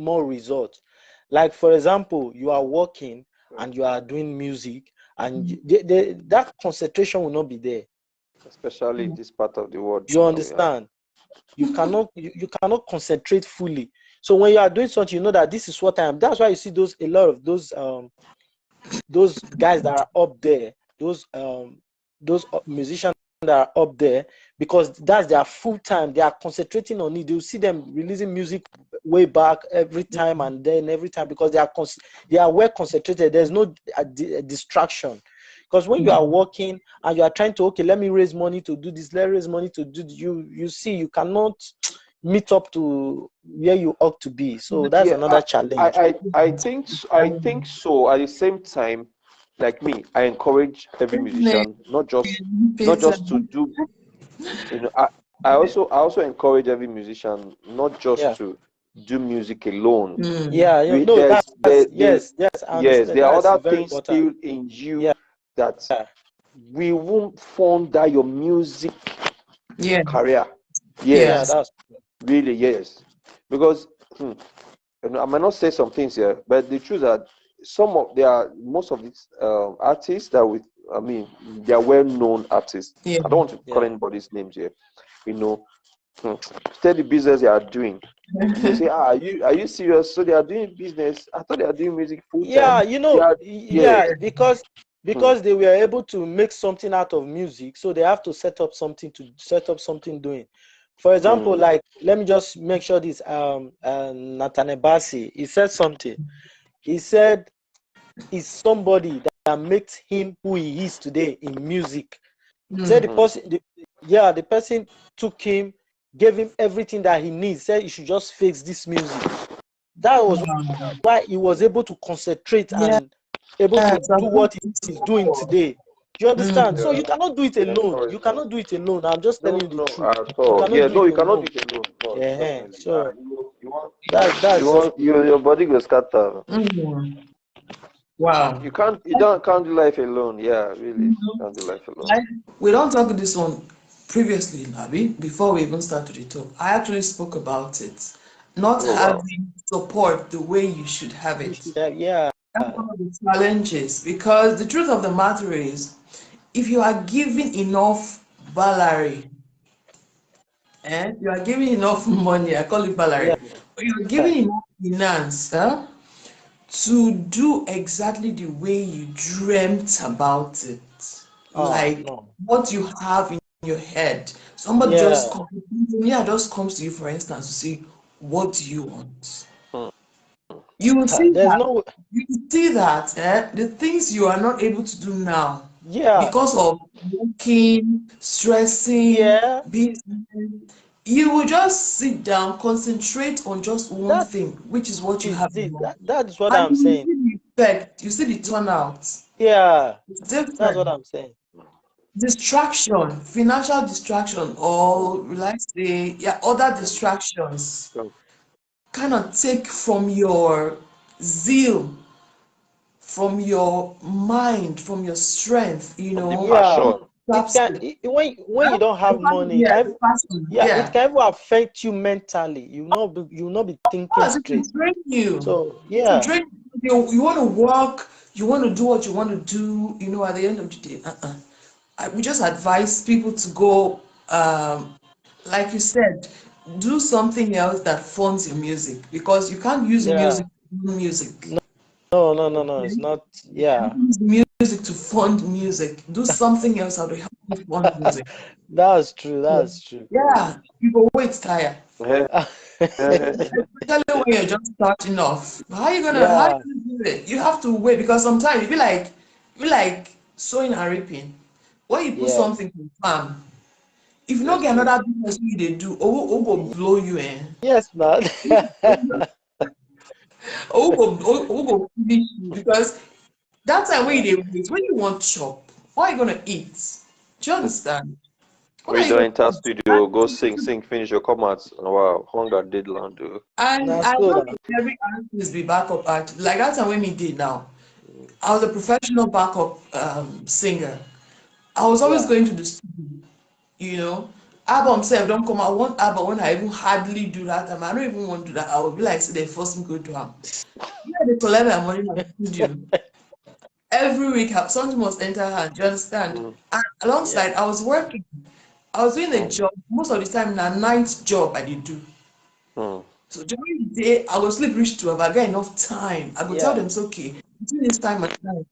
more results. Like for example, you are working and you are doing music, and that concentration will not be there. Especially in this part of the world. You understand? You cannot concentrate fully. So when you are doing something, you know that this is what I am. That's why you see a lot of those guys that are up there, those musicians that are up there, because that's their full time. They are concentrating on it. You'll see them releasing music way back every time and then every time, because they are well concentrated. There's no distraction. Because when you are working and you are trying to, okay, let me raise money to do this, let's raise money to do, you see, you cannot meet up to where you ought to be. So that's another challenge. I think so. At the same time, like me, I encourage every musician not just to do, you know, I also encourage every musician not just to do music alone. Yeah, you know, yes, there are other things still in you that we won't fund that your music career. Yes, that's really, yes. Because I might not say some things here, but the truth that most of these artists that they are well-known artists. I don't want to call anybody's names here. You know, steady business they are doing. You say, are you serious? So they are doing business. I thought they are doing music full time. Yeah, you know, because they were able to make something out of music, so they have to set up something doing. For example, like, let me just make sure this Nathaniel Bassey, he said something. He said it's somebody that makes him who he is today in music. Said the person took him, gave him everything that he needs, said he should just fix this music. That was why he was able to concentrate and able to do what he's doing today. Do you understand? So you cannot do it alone. You cannot do it alone. I'm just telling you the truth. At all. You cannot do it alone. Yeah. So your body goes scatter. Wow. You can't do life alone. Yeah, really. You can't do life alone. We don't talk this one previously, Nabi, before we even started the talk. I actually spoke about it. Not having support the way you should have it. Yeah. That's one of the challenges, because the truth of the matter is, if you are giving enough salary, you are giving enough money, I call it salary, but you're giving enough finance to do exactly the way you dreamt about it. What you have in your head. Somebody just comes to you, for instance, to say, what do you want? You will see that the things you are not able to do now, because of working, stressing, business, you will just sit down, concentrate on just one thing, which is what you have. That is what I'm saying. You see the turnout. Yeah, that's what I'm saying. Distraction, financial distraction, or let's say other distractions kind of take from your zeal, from your mind, from your strength, passion. When you don't have money, it can affect you mentally. You will not be thinking straight. So you want to work, you want to do what you want to do. At the end of the day, we just advise people to go, like you said, do something else that funds your music, because you can't use music No, it's not. Use music to fund music. Do something else that will help you fund music. That's true. Yeah, you go wait tired. Especially when you're just starting off. How are you gonna do it? You have to wait, because sometimes you be like sowing and reaping. When you put something in farm, if you don't get another business they do, who go blow you in? Yes, man. Who go finish you? Because that time when you wait, when you want chop, what are you gonna eat? Do you understand? We don't enter studio, go sing, finish your comments. Wow, hunger did land. And I know every artist be backup artist. Like that time when me did now, I was a professional backup singer. I was always going to the studio, album self don't come. I want album when I even hardly do that time. I don't even want to do that. I will be like, say they force me go to am. Yeah, they collect my money in my studio. Every week, something must enter hand. Do you understand? Mm, And Yeah. alongside, I was working. I was doing a mm, job. Most of the time, na night job I did do. mm. So during the day, I will sleep reach 12. I get enough time. I go tell Yeah. them it's okay. Between this time and time,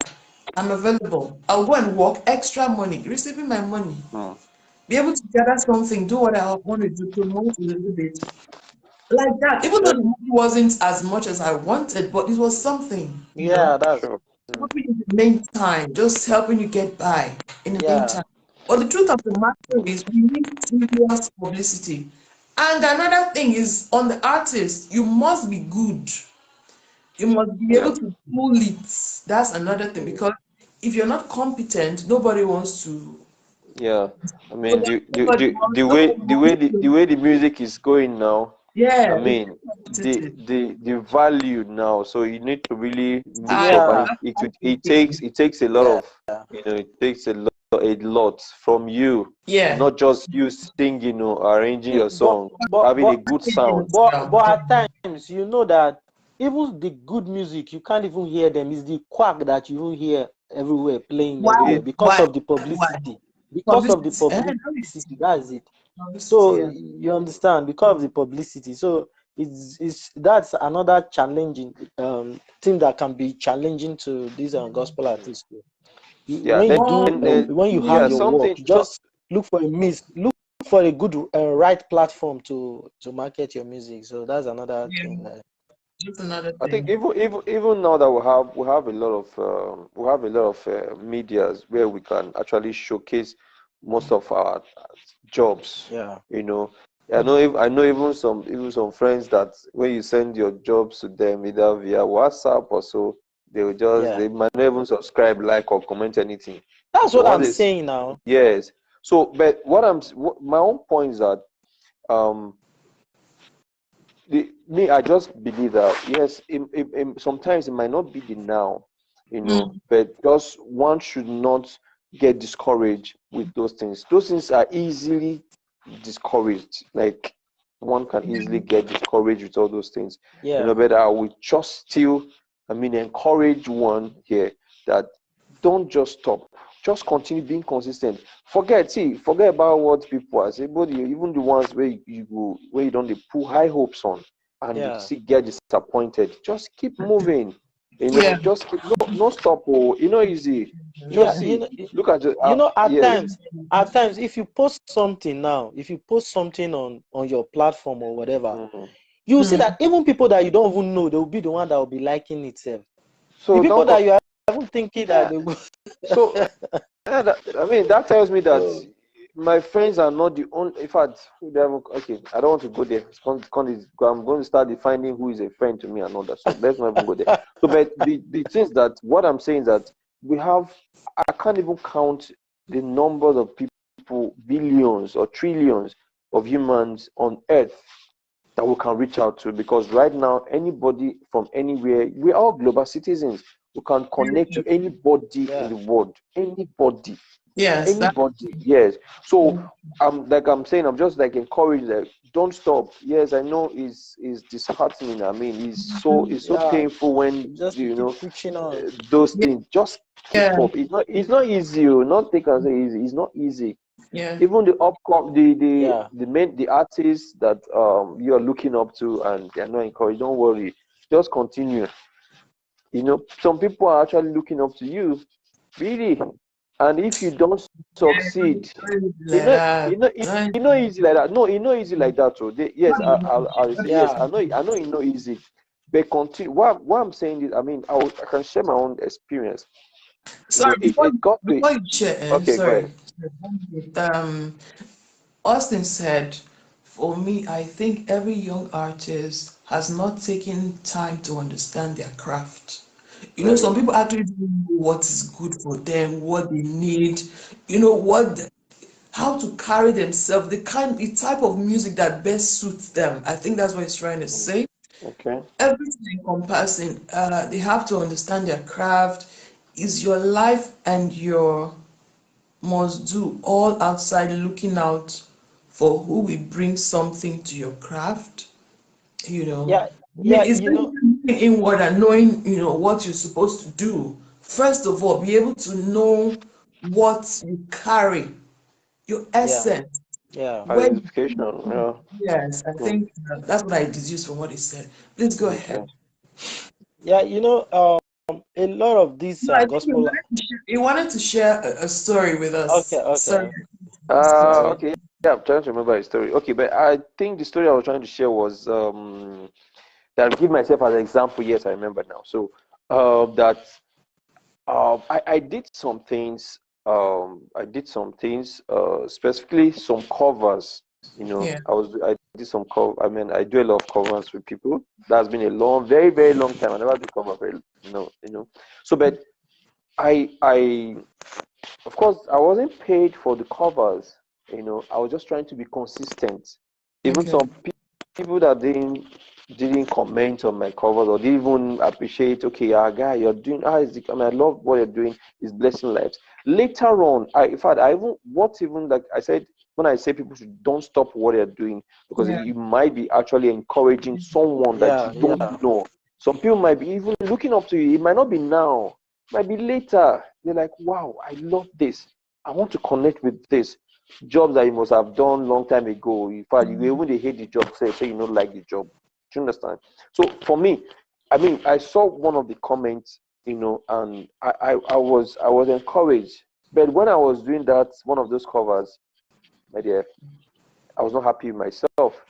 I'm available. I'll go and work extra money, receiving my money. Mm. Be able to gather something, do what I want to do, promote a little bit. Like that. Even though Yeah, the money wasn't as much as I wanted, but it was something, Yeah, that's sure. helping you in the meantime, just helping you get by in the yeah. meantime. But the truth of the matter is, we need serious publicity. And another thing is, on the artist, you must be good. You must be Yeah. able to pull it. That's another thing, because if you're not competent, nobody wants to. Yeah. I mean, Nobody wants, nobody wants the to. way the music is going now, I Yeah, it's mean, competitive. the value now. So you need to really mix I up, Yeah. and that's it takes a lot Yeah. of, it takes a lot from you, yeah. not just you singing or arranging See, your song, having a good Packaging sound. as well. but at times, you know that even the good music, you can't even hear them. It's the quack that you even hear everywhere, playing Why? everywhere It, because Why? of the Why? publicity. Because of the Publicity. Eh, that is publicity, that's it. publicity. So Yeah. you understand, because of the publicity. So it's that's another challenging thing that can be challenging to these gospel artists. yeah. When you Oh, do when you have Yeah, your work, something. you just look for a good right platform to market your music. So that's another yeah. thing. That's another I think thing. even now that we have a lot of medias where we can actually showcase most of our jobs. Yeah, You know, I know even some friends that when you send your jobs to them either via WhatsApp or so, yeah. they might not even subscribe, like, or comment anything. That's But what I'm once it's saying now. yes. So, but my own point is that um I just believe that yes, sometimes it might not be the now, Mm, but just one should not get discouraged with those things. Those things are easily discouraged. Like one can easily get discouraged with all those things, Yeah, but I would just still, encourage one here that don't just stop. Just continue being consistent. Forget about what people are saying, but even the ones where you go, where you don't, they put high hopes on and you yeah, still get disappointed. Just keep moving. yeah. Just keep, no stop. Oh, easy. yeah. Just see, look at You know, yes. at times, if you post something now, if you post something on your platform or whatever, Mhm. you will see Mm. that even people that you don't even know, they will be the one that will be liking itself. The So people don't that go. you are even thinking that Yeah. they will. So that tells me that So my friends are not the only. In fact, okay, I don't want to go there. I'm going to start defining who is a friend to me and all that. So let's not even go there. So, but the things that what I'm saying is that we have, I can't even count the numbers of people, billions or trillions of humans on Earth that we can reach out to, because right now anybody from anywhere, we're all global citizens. We can connect to anybody in yeah, the world, Yes, that. anybody, yes. So I'm saying, I'm just like encouraged that don't stop. Yes, I know is disheartening. It's so yeah. painful when Just keep pushing on. those Yeah, things just keep yeah, up. It's not easy. Not take and say easy. It's not easy. yeah. Even the upcom Yeah, the artists that you are looking up to and they are not encouraged, don't worry, just continue. Some people are actually looking up to you, really. And if you don't succeed, Like that. it's not easy like that. No, it's not easy like that. So yes, I'll say yes. yeah, I know it's not easy, but continue. What I'm saying is, I can share my own experience. Sorry, It got to. before you share, Okay, go sorry. ahead. Austin said, for me, I think every young artist has not taken time to understand their craft. Very Some people actually don't know what is good for them, what they need, how to carry themselves, the type of music that best suits them. I think that's what he's trying to say. okay. Everything encompassing, they have to understand their craft. Is your life and your must do all outside looking out for who will bring something to your craft, you know. Yeah, yeah, It's you know, looking inward and knowing, what you're supposed to do. First of all, be able to know what you carry, your yeah, essence, yeah, where. Identification. Yeah. Yes, I Mm, think that's what I deduced from what he said. Please go okay. ahead. yeah. A lot of these No, I think gospel. he wanted to share a story with Okay, us. Sorry. okay, Sorry. Okay. Yeah, I'm trying to remember a story. Okay, but I think the story I was trying to share was that I'll give myself as an example. Yes, I remember now. So that I did some things. Specifically some covers. Yeah. I did some cover. I mean, I do a lot of covers with people. That's been a long, very, very long time. I never do cover very, So, but I of course, I wasn't paid for the covers. I was just trying to be consistent. Even Okay. some people that didn't comment on my covers or didn't even appreciate. Okay, guy, you're doing. I mean, I love what you're doing. It's blessing lives. Later on, in fact, even like I said, when I say people should don't stop what they're doing because Yeah. you might be actually encouraging someone that yeah, you yeah, don't know. Some people might be even looking up to you. It might not be now, might be later. They're like, wow, I love this. I want to connect with this. Jobs that you must have done long time ago. In fact, you even they hate the job, say you don't like the job. Do you understand? So for me, I mean, I saw one of the comments, and I was encouraged. But when I was doing that, one of those covers, my dear, I was not happy with myself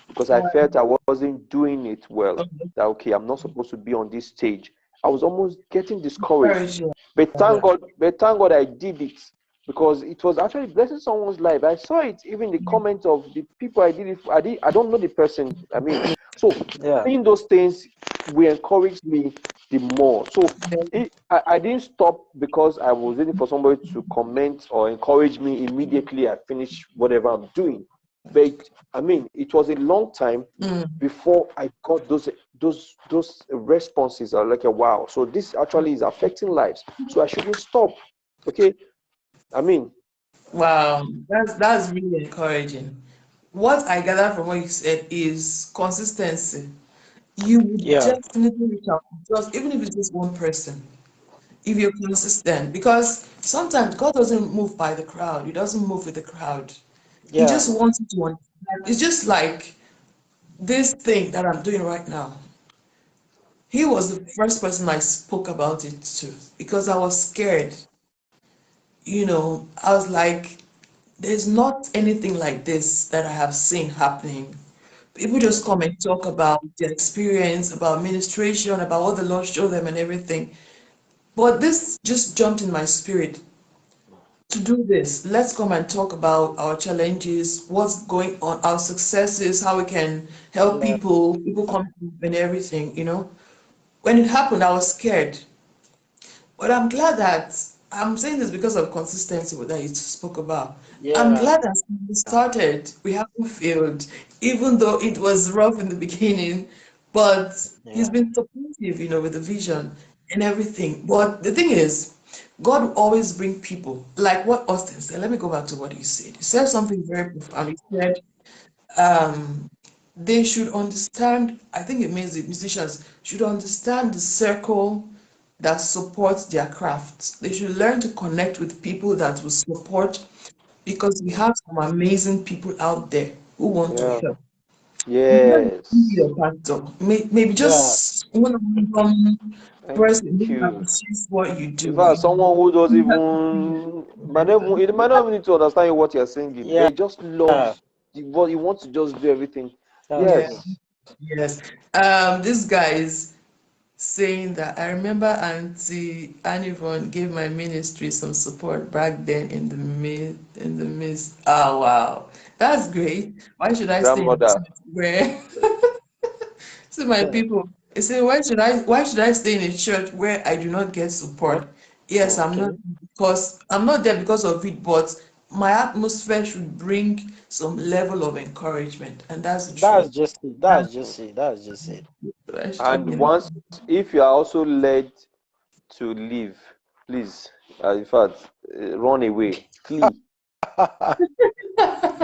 because I felt I wasn't doing it well. That okay, I'm not supposed to be on this stage. I was almost getting discouraged. Encourage you. But thank God I did it because it was actually blessing someone's life. I saw it even the comments of the people I did it for. I don't know the person. I mean, so yeah, seeing those things will encourage me the more. So I didn't stop because I was waiting for somebody to comment or encourage me immediately. I finish whatever I'm doing. But I mean, it was a long time Mm. before I got those responses. Are like a wow. So this actually is affecting lives. So I shouldn't stop. Okay. I mean, Wow, that's really encouraging. What I gather from what you said is consistency. You would yeah, definitely reach out, just even if it's just one person, if you're consistent, because sometimes God doesn't move by the crowd. He doesn't move with the crowd. He yeah, just wants you to understand. It's just like this thing that I'm doing right now. He was the first person I spoke about it to because I was scared. I was like, there's not anything like this that I have seen happening. People just come and talk about their experience, about ministration, about what the Lord showed them and everything. But this just jumped in my spirit to do this. Let's come and talk about our challenges, what's going on, our successes, how we can help yeah, people come and everything. When it happened, I was scared. But I'm glad that I'm saying this because of consistency that you spoke about. I'm yeah, glad that we started, we haven't failed, even though it was rough in the beginning, but he's yeah, been supportive, with the vision and everything. But the thing is, God will always bring people, like what Austin said. Let me go back to what he said. He said something very profound. He said, um, they should understand, I think it means the musicians should understand the circle that supports their crafts. They should learn to connect with people that will support because we have some amazing people out there who want to yeah, help. It might not be yes. your pastor, maybe yeah, just one random Thank person who you. appreciates what you In do. fact, someone who doesn't even it might not even need to understand what you're singing. yeah, They just love what you want to just do everything. that's Yeah, true. Yes. yes. This guy is saying that I remember Auntie Anivon gave my ministry some support back then in the midst. Oh wow, that's great. Why should I stay in a Grandmother. church where see my people? They say why should I stay in a church where I do not get support? Yes, I'm not Okay, because I'm not there because of it, but my atmosphere should bring some level of encouragement, and that's the truth. that's just it. That's That's just it. That's just it. what I should And be. once, if you are also led to leave, please, in fact, run away, flee.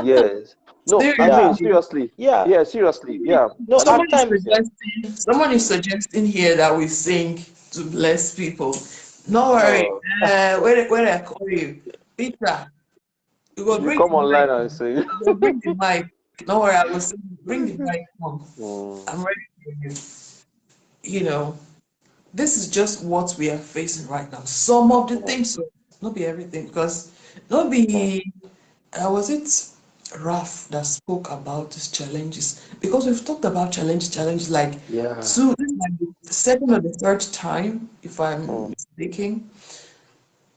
Yes. No, I mean Seriously. seriously. Yeah. Yeah, seriously. Yeah. No, Someone at is times. someone is suggesting here that we sing to bless people. No worry. Oh, Where I call you, Peter, you go you bring come the mic. online and sing. You go bring the mic. No worry, I will sing. Bring the mic. Come. Mm, I'm ready for you. You know, this is just what we are facing right now. Some of the mm, things, so not be everything, because not mm. be was it Raf that spoke about these challenges? Because we've talked about challenges like Yeah. two, this is like the second or the third time, if I'm Mm, mistaken,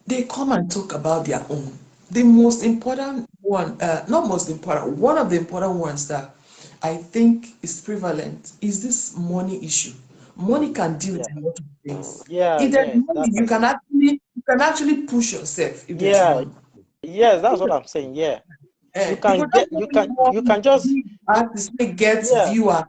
they come and talk about their own. The most important one, not most important, one of the important ones that I think is prevalent is this money issue. Money can deal Yeah. with a lot of mm. things. Yeah. If there's Yes. money, That's what. you can actually push yourself if there's Yeah. money. Yes. That's what I'm saying. Yeah. You People can don't get. You really can. want You can just. big artists to get Yeah. viewers.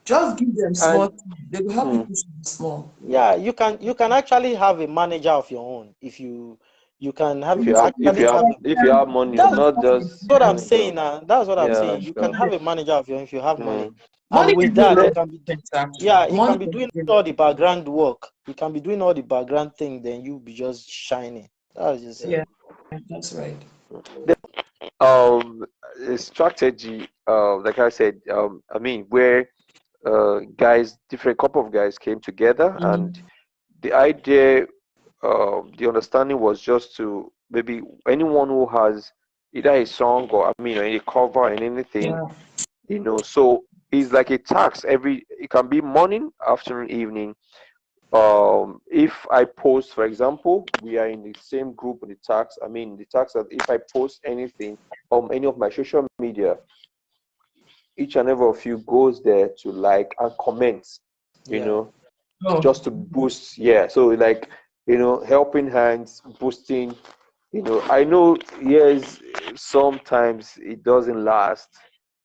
Just give them small And thing. They will help you mm, push them small. Yeah. You can. You can actually have a manager of your own if you. You can have actually have. if you have money, That's not just what I'm money, saying. though. That's what I'm Yeah, saying. You can sure. have a manager of your own if you have money, Mm. and Money with can do a that, lot you of can be. things actually. Yeah, you Money can be can doing do a all lot. the background work. You can be doing all the background thing. Then you be just shining. That's just it. Yeah, that's right. Um, a strategy, like I said, I mean, where guys, different couple of guys came together, and Mhm. the idea, the understanding was just to maybe anyone who has either a song or I mean, a cover and anything, Yeah. so it's like a tax every. It can be morning, afternoon, evening. If I post, for example, we are in the same group with the tax. I mean, the tax that if I post anything on any of my social media, each and every of you goes there to like and comment, you Yeah. know, Oh, just to boost. Yeah, so like, helping hands, boosting. I know, yes, sometimes it doesn't last,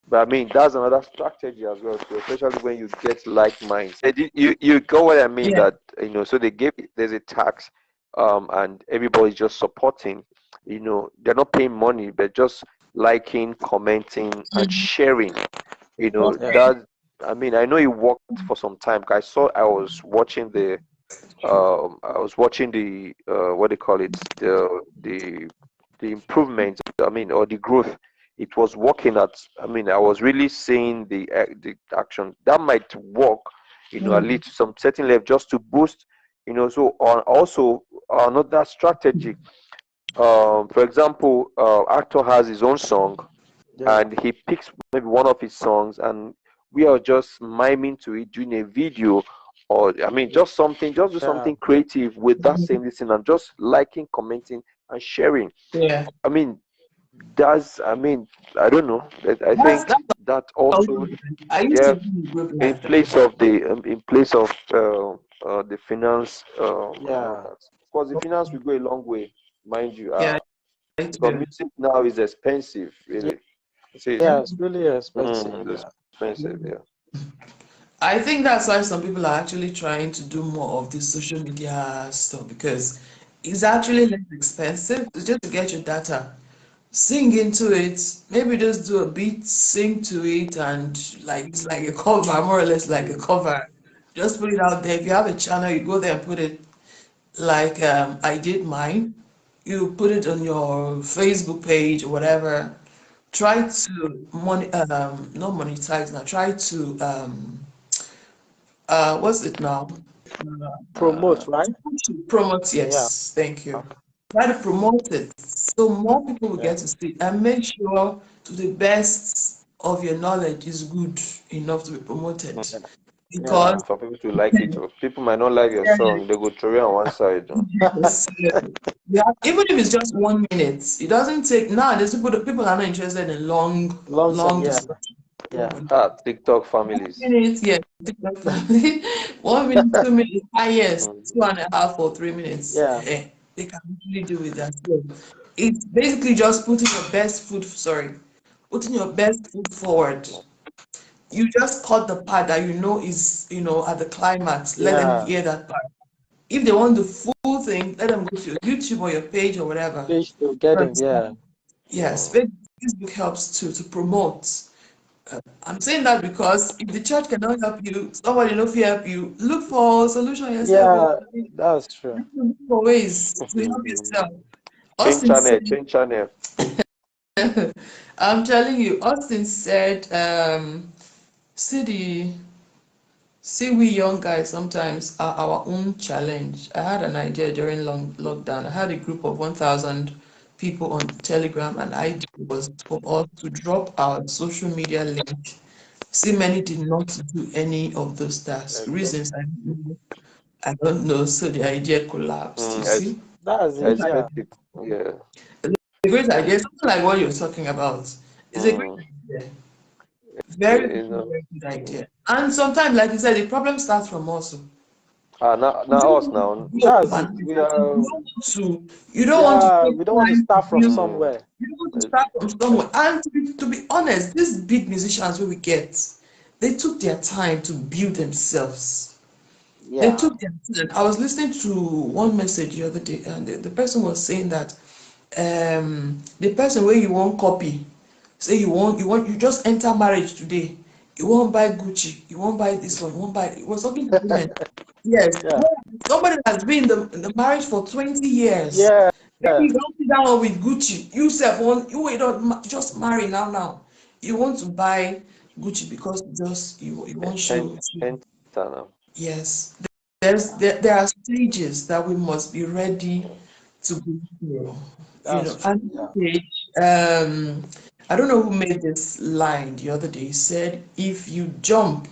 but I mean that's another strategy as well too, especially when you get like minds. You got what I mean, yeah. that so there's a tax, and everybody's just supporting. They're not paying money, but just liking, commenting, and Mhm. sharing. Yeah. That, I mean, I know it worked for some time. I was watching the what do you call it, the improvement, I mean, or the growth. It was working at, I mean, I was really seeing the action that might work, at Mm. least to some certain level, just to boost, so on. Also, another strategy, for example, actor has his own song, Yeah. and he picks maybe one of his songs, and we are just miming to it, doing a video, or I mean, just do Yeah. something creative with that Mhm. same listen, and just liking, commenting, and sharing. Yeah. I mean, I mean, I don't know, but I think That's that how also, I used to yeah, be in a group in like that. place of the finance, and all Yeah. that. Of course, the finance will go a long way, mind you, Yeah, I because do. music now is expensive, Yeah. really. It is. Yeah. It's really expensive. It's Yeah. expensive, yeah. I think that's why some people are actually trying to do more of this social media stuff because it's actually less expensive. It's just to get your data, sing into it, maybe just do a beat, sing to it, and like it's like a cover, more or less like a cover. Just put it out there. If you have a channel, you go there and put it like I did mine. You put it on your Facebook page or whatever. Try to not monetize now. Try to what's it now? Promote, right? Promote, Yeah. yes, thank you. Try to promote it so more people will Yeah. get to see it, and make sure to the best of your knowledge is good enough to be promoted. Yeah. Yeah. Because For people to like it, or people might not like your song, they go throw it on one side. yes, even if it's just 1 minute, it doesn't take nowadays people are not interested in Long song. long Yeah. discussion. Yeah. TikTok One families. minute, yeah, TikTok family. 1 minute, 2 minutes, highest Mm. 2.5 or 3 minutes. Yeah. They can really do with that. So it's basically just putting your best foot forward. You just cut the part that you know is, at the climax. Let them Yeah. hear that part. If they want the full thing, let them go to your YouTube or your page or whatever. Page to get But him. Yeah. Yes, Facebook helps to promote. I'm saying that because if the church cannot help you, somebody no fit help you. Look for solution yourself. Or Yeah, that's true. look for ways to help yourself. Change Austin channel, said, change channel. I'm telling you, Austin said, see the see we young guys sometimes are our own challenge. I had an idea during long lockdown. I had a group of 1,000 people on Telegram, and idea was for us to drop our social media link. See, many did not do any of those tasks. Okay. Reasons I don't know. So the idea collapsed. You Ex see, That's it. Yeah. expensive. Yeah. a great idea, something like what you're talking about, is a great Mm. idea. Very, You know. very good idea. And sometimes, like you said, the problem starts from us. You Now don't us want now. to be That's it. overnight. We You are. don't want to. You don't want to Yeah, take we don't want to time to start from build. Mm. somewhere. You don't want to uh, start from somewhere. And to be honest, these big musicians who we get, they took their time to build themselves. They Yeah. took their time. I was listening to one message the other day, and the person was saying that the person where you won't copy, say you just enter marriage today, you won't buy Gucci, you won't buy this one, you won't buy. It was talking to women. Yes, Yeah. somebody that's been in the marriage for 20 years. Yeah. Maybe you don't sit down with Gucci. You self want you don't just marry now. You want to buy Gucci because just you want show. enter now. Yes, there are stages that we must be ready to go through. You That's know, true. and this Yeah. stage, I don't know who made this line the other day. He said, "If you jump,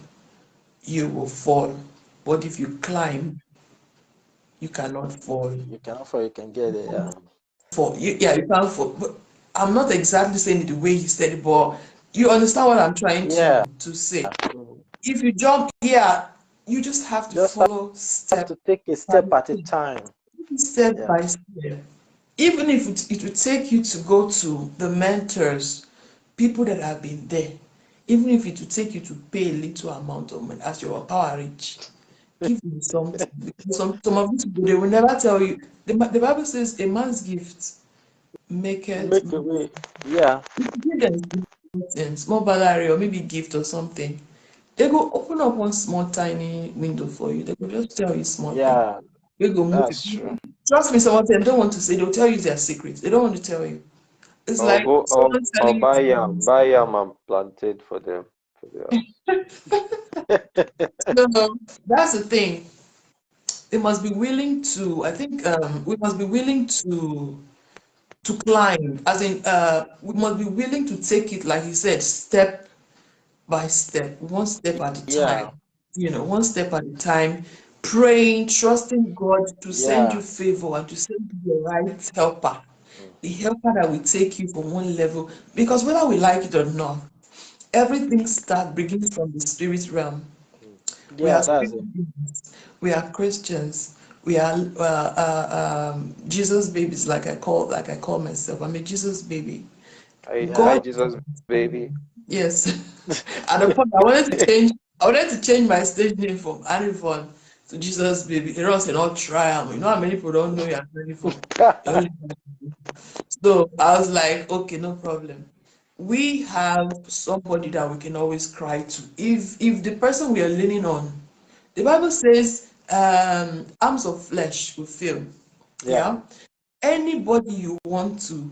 you will fall, but if you climb, you cannot fall." You can offer, you can get it. Yeah. Yeah, you can't fall. But I'm not exactly saying it the way he said it, but you understand what I'm trying Yeah. to say. Mm. If you jump here, you just have to Just follow have step to take a by step at a step. time. Step Yeah. by step. Even if it would take you to go to the mentors, people that have been there, even if it would take you to pay a little amount of money as your power reach, give them something. Because some of these people, they will never tell you. The Bible says a man's gift make it. Make a way. Yeah. Give them something, small salary or maybe gift or something. They go open up one small tiny window for you. They will just tell you small thing. Yeah. They go move That's it. true. Trust me, some of them don't want to say, they'll tell you their secrets. They don't want to tell you. It's Or like go someone or telling you to buy yam and planted for them for their so that's the thing. They must be willing to, I think we must be willing to climb. As in we must be willing to take it, like you said, step by step, one step at a time. Yeah. One step at a time, praying, trusting God to send you Yeah. favor and to send you the right helper. Mm. The helper that will take you from one level. Because whether we like it or not, everything begins from the spirit realm. Mm. We Yeah, are that's spirit it. beings. We are Christians. We are Jesus babies, like I call myself. I'm a Jesus baby. Yeah. hi God, Jesus baby. yes. At the point, I wanted to change my stage name from Anifon to Jesus baby. It was not trial. You know how many people don't know you're Anifon. So I was like, okay, no problem. We have somebody that we can always cry to. If the person we are leaning on, the Bible says, arms of flesh will fail. Yeah. Yeah. Anybody you want to,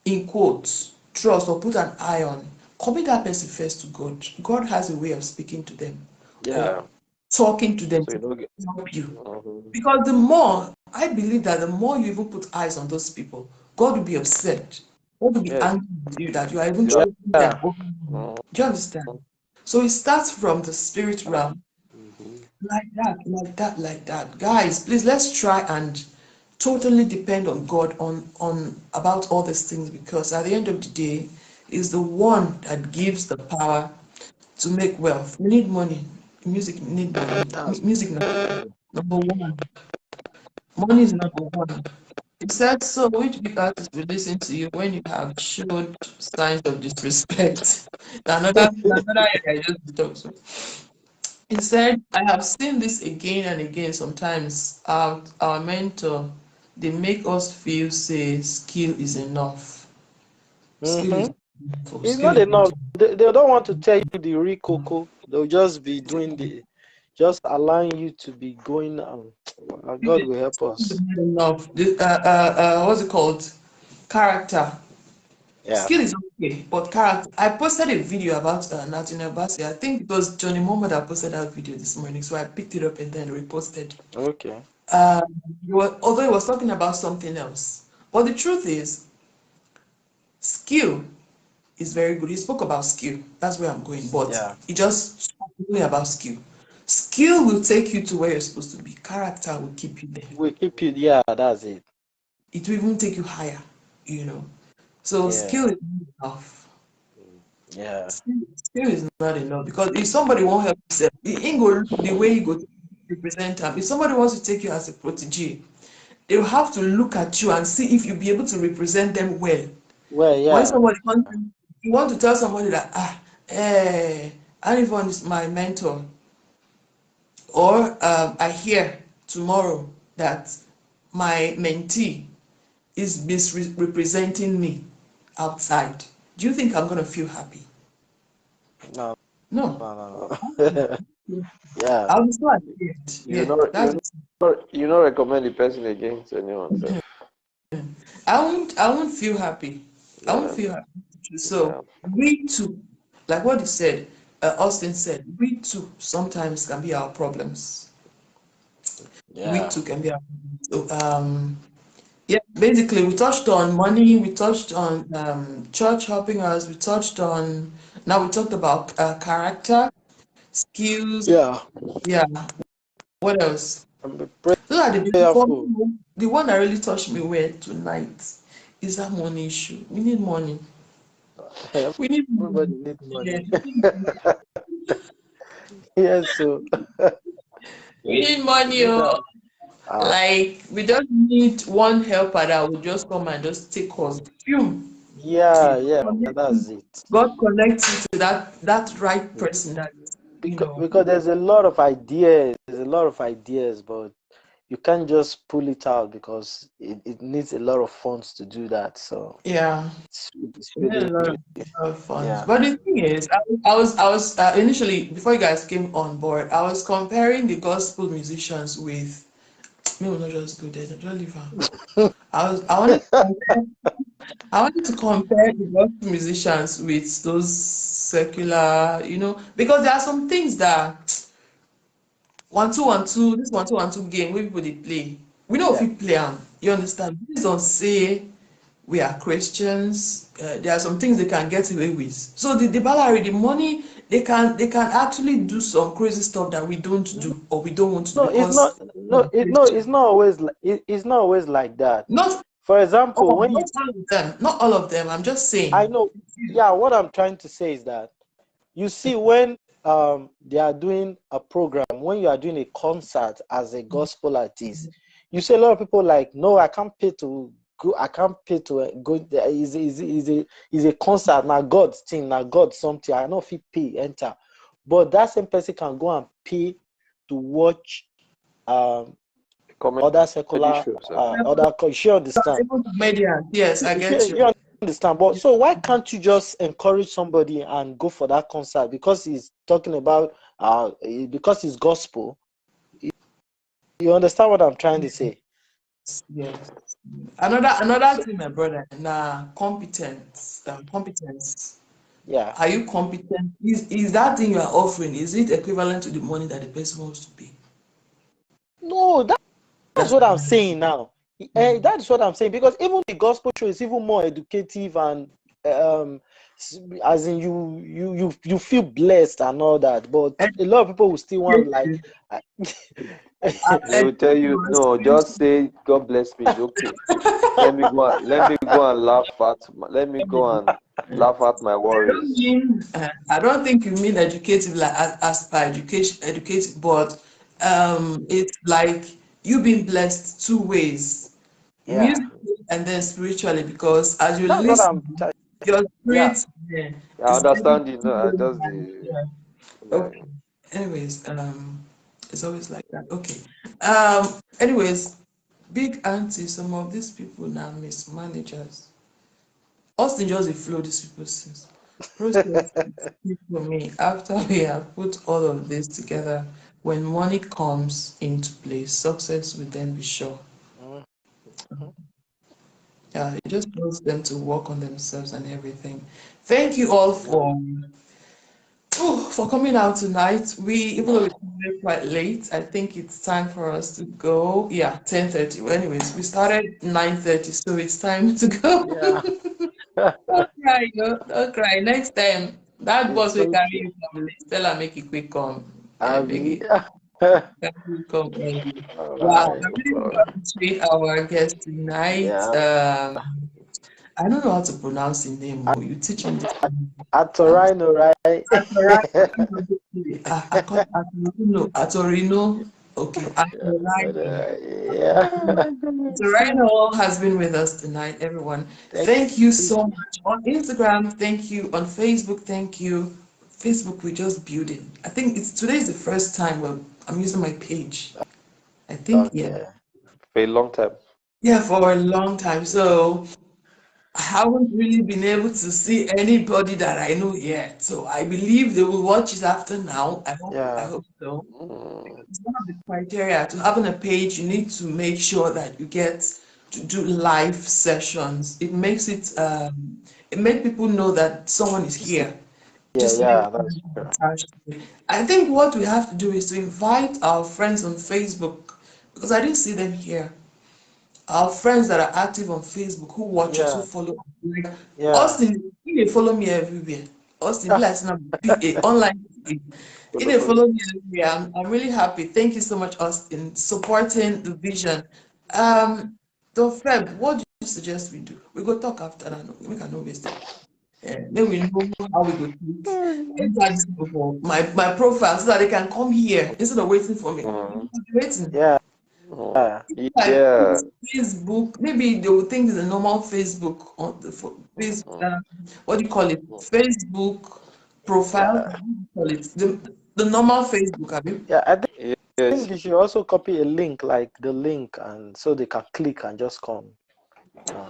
in quotes, trust or put an eye on, commit that person first to God. God has a way of speaking to them or Yeah. Yeah. talking to them So to you know get help you. mhm. Because the more, I believe that the more you even put eyes on those people, God will be upset. God will be Yes. angry with you that you are even You are choosing them Yeah. over him. mhm. Do you understand? So it starts from the spirit realm, Mhm. like that, like that, like that. Guys, please let's try and totally depend on God on about all these things, because at the end of the day, is the one that gives the power to make wealth. We need money. Music need money. That's Music number one. Money is number one. It said, so which big artist will listen to you when you have showed signs of disrespect? Another area I just talked to. He said, I have seen this again and again. Sometimes our mentor, they make us feel say skill is enough. Skill is It's skill not is not. enough. They don't want to tell you the real cocoa. They'll just be doing just allowing you to be going. God will help us. Enough. What's it called? Character. Yeah. Skill is okay, but character. I posted a video about Natina Bassi. I think it was Johnny Mohammed that posted that video this morning, so I picked it up and then reposted. Okay. Although he was talking about something else, but the truth is, skill is very good. He spoke about skill. That's where I'm going, but Yeah. he just spoke only about skill. Skill will take you to where you're supposed to be. Character will keep you there. We keep you. Yeah, that's it. It will even take you higher, you know. So Yeah. skill is not enough. Yeah. Skill is not enough because if somebody won't help himself, he ain't go look the way you go to represent him. If somebody wants to take you as a protege, they will have to look at you and see if you'll be able to represent them well. Well, When yeah. somebody wants you want to tell somebody that Anivon is my mentor, or I hear tomorrow that my mentee is misrepresenting me outside. Do you think I'm gonna feel happy? No, No. no, no. Yeah. I'll be so ashamed. You Yeah, know, that's you not recommend the person against anyone. So I won't feel happy. I won't yeah, feel happy. So yeah, we too, like what he said, Austin said, we too sometimes can be our problems. We Yeah. too can be our problems. So yeah, basically we touched on money, we touched on church helping us, we touched on now we talked about character, skills, Yeah. yeah. What else? And be Those are the for prayerful. me, the one that really touched me well tonight is that money issue. We need money. We need money. Everybody needs Yeah, money. Yes, so we need we money. need Oh. that. Ah, Like we don't need one helper that will just come and just take us. Phew. yeah, yeah, that's it. God connects you to that right person that Because there's a lot of ideas, but you can't just pull it out because it needs a lot of funds to do that. So yeah. it's We need really, a lot of funds. yeah. But the thing is, I was initially before you guys came on board, I was comparing the gospel musicians with me. Was not just good there. Don't leave her. I wanted to compare the gospel musicians with those secular, because there are some things that 1 2 1 2, this 1 2 1 2 game wey people dey play. We know if Yeah. we play them, you understand? Based on say we are Christians, there are some things they can get away with. So the Balari, the money, they can actually do some crazy stuff that we don't do or we don't want to do No, it's not. because we No, are it's Christian. not always. It's not always like that. Not For example, all, when not all of them, not all of them. I'm just I saying. know, yeah, what I'm trying to say is that you see when they are doing a program, when you are doing a concert as a gospel artist, you see a lot of people like, no, I can't pay to go, I can't pay to go there. Is a concert, now God's thing, now God something. I know if he pay enter, but that same person can go and pay to watch comedy other secular shows. other. You understand? Even comedians, yes, I get you. You understand? But so why can't you just encourage somebody and go for that concert because he's talking about because it's gospel? You understand what I'm trying to say? Yes. Another So thing, my brother, na competence. Competence. yeah, Are you competent? Is that thing you are offering, is it equivalent to the money that the person wants to pay? no, that's That's what I'm saying now. mm. That is what I'm saying because even the gospel show is even more educative and um, as in you feel blessed and all that. But a lot of people will still want like. Educative. They will tell you, no, just say God bless me. It's okay. Let me go and laugh at my worries. I don't think you mean educative like as per educative, but it's like you being blessed two ways, Yeah, musically and then spiritually, because as you that's what listen, I'm. your Yeah, spirit I is getting understand you. two No, I ways just and, the yeah. yeah. Okay. Anyways, it's always like that. Okay. Anyways, big auntie, some of these people now mismanagers. Austin just flow these people since. Process it for me after we have put all of this together. When money comes into place, success will then be sure. Mm. Yeah, it just wants them to work on themselves and everything. Thank you all for coming out tonight. Even though we started quite late, I think it's time for us to go. Yeah, 10:30. Well, anyways, we started 9:30, so it's time to go. Yeah. Don't cry, no, don't cry. Next time, that It's boss will so carry true. you from late. Tell her make it quick come. Make Abby. it come early. All Wow, right, I no really problem. appreciate our guest tonight. Yeah. I don't know how to pronounce his name. Oh, you teach me this. Atorino, right? Atorino. Okay, Yeah. Atorino. Yeah. Atorino has been with us tonight, everyone. Thank Thank you you. so much. On Instagram, thank you. On Facebook, thank you. Facebook, we're just building. I think today is the first time I'm using my page. I think, yeah. Okay. For a long time. Yeah, for a long time. So I haven't really been able to see anybody that I know yet. So I believe they will watch it after now. I Yeah. hope so. Mm, It's one of the criteria to having a page. You need to make sure that you get to do live sessions. It makes people know that someone is here. Yeah. Just make Yeah. That's them true. attached to it. I think what we have to do is to invite our friends on Facebook because I didn't see them here. Our friends that are active on Facebook, who watch us, who Yeah. follow us. Like Yeah. Austin, he dey follow me everywhere. Austin, be like say na online. He dey follow follow me everywhere. I'm really happy. Thank you so much, Austin, supporting the vision. So Feb, what do you suggest we do? We go talk after that. No, we cannot waste time. Then we know how we go click enter this people for my profile so that they can come here instead of waiting for me. Mm, Waiting. Yeah. mm. I put Yeah. Facebook, maybe they will think it's a normal Facebook on the Facebook, Mm, what do you call it? mm. Facebook profile, Yeah. what do you call it? The normal Facebook, I mean. Yeah. I think Yes. you should also copy a link, like the link, and so they can click and just come. Uh,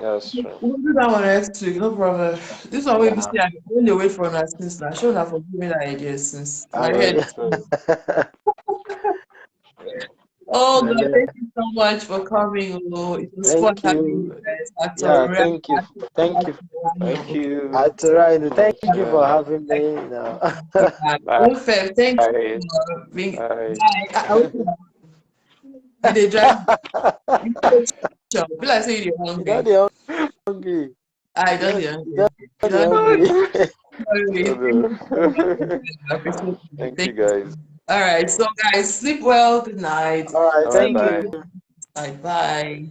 That's true. We'll do that one next week, no problem. This one will be yeah. see, I only wait for una since now. Sure, now for giving that idea since I my will. head. Oh God, Well, thank you so much for coming. Oh, it was fun thank having you you. guys. At Yeah. all, Thank you. Thank you. Thank you. Atorino, thank Thank you for you. having me. You know. Bye. Unfair. Thank you for being. Bye. Bye. You dey drive. You dey chop. Be like say you dey You know hungry. the hungry. I You don't know, dey you hungry. know You the don't hungry. hungry. Oh, Thank you so much. no. I appreciate you. Thank you, Thank you so guys. much. All right. So guys, sleep well. Good night. All right. All right, See Thank bye. you. you. Bye bye.